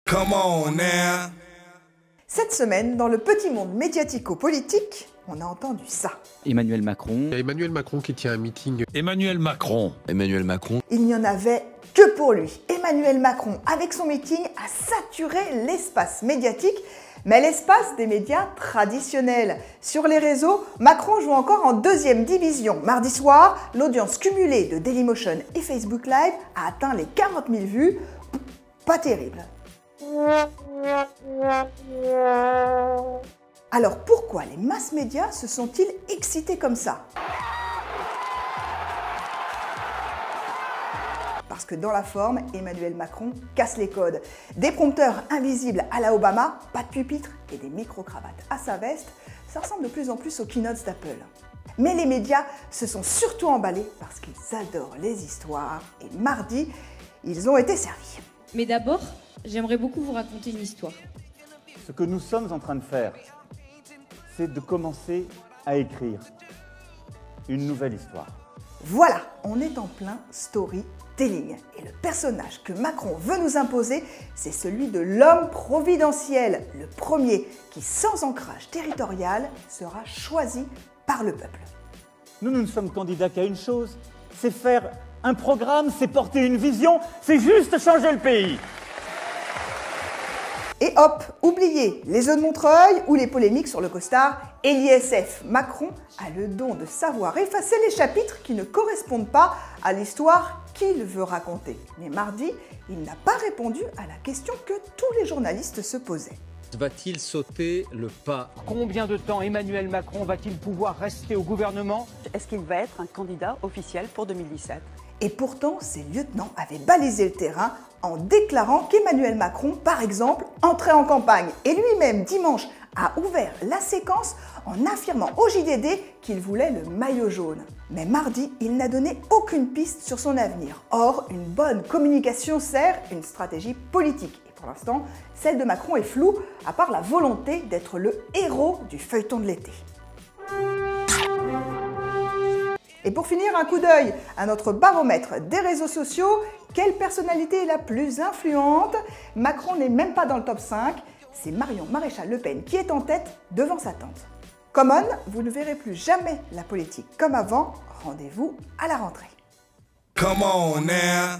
Come on now. Cette semaine, dans le petit monde médiatico-politique, on a entendu ça. Emmanuel Macron. Il y a Emmanuel Macron qui tient un meeting. Emmanuel Macron. Emmanuel Macron. Il n'y en avait que pour lui. Emmanuel Macron, avec son meeting, a saturé l'espace médiatique, mais l'espace des médias traditionnels. Sur les réseaux, Macron joue encore en deuxième division. Mardi soir, l'audience cumulée de Dailymotion et Facebook Live a atteint les 40 000 vues. Pas terrible. Alors pourquoi les masses médias se sont-ils excités comme ça? Parce que dans la forme, Emmanuel Macron casse les codes. Des prompteurs invisibles à la Obama, pas de pupitre et des micro-cravates à sa veste, ça ressemble de plus en plus aux keynotes d'Apple. Mais les médias se sont surtout emballés parce qu'ils adorent les histoires et mardi, ils ont été servis. Mais d'abord, j'aimerais beaucoup vous raconter une histoire. Ce que nous sommes en train de faire, c'est de commencer à écrire une nouvelle histoire. Voilà, on est en plein storytelling. Et le personnage que Macron veut nous imposer, c'est celui de l'homme providentiel, le premier qui, sans ancrage territorial, sera choisi par le peuple. Nous ne sommes candidats qu'à une chose, c'est faire un programme, c'est porter une vision, c'est juste changer le pays. Et hop, oubliez les œufs de Montreuil ou les polémiques sur le costard et l'ISF. Macron a le don de savoir effacer les chapitres qui ne correspondent pas à l'histoire qu'il veut raconter. Mais mardi, il n'a pas répondu à la question que tous les journalistes se posaient. Va-t-il sauter le pas? Combien de temps Emmanuel Macron va-t-il pouvoir rester au gouvernement? Est-ce qu'il va être un candidat officiel pour 2017? Et pourtant, ses lieutenants avaient balisé le terrain en déclarant qu'Emmanuel Macron, par exemple, entrait en campagne. Et lui-même, dimanche, a ouvert la séquence en affirmant au JDD qu'il voulait le maillot jaune. Mais mardi, il n'a donné aucune piste sur son avenir. Or, une bonne communication sert une stratégie politique. Et pour l'instant, celle de Macron est floue, à part la volonté d'être le héros du feuilleton de l'été. Et pour finir, un coup d'œil à notre baromètre des réseaux sociaux. Quelle personnalité est la plus influente? Macron n'est même pas dans le top 5. C'est Marion Maréchal Le Pen qui est en tête devant sa tante. Common, vous ne verrez plus jamais la politique comme avant. Rendez-vous à la rentrée. Come on now.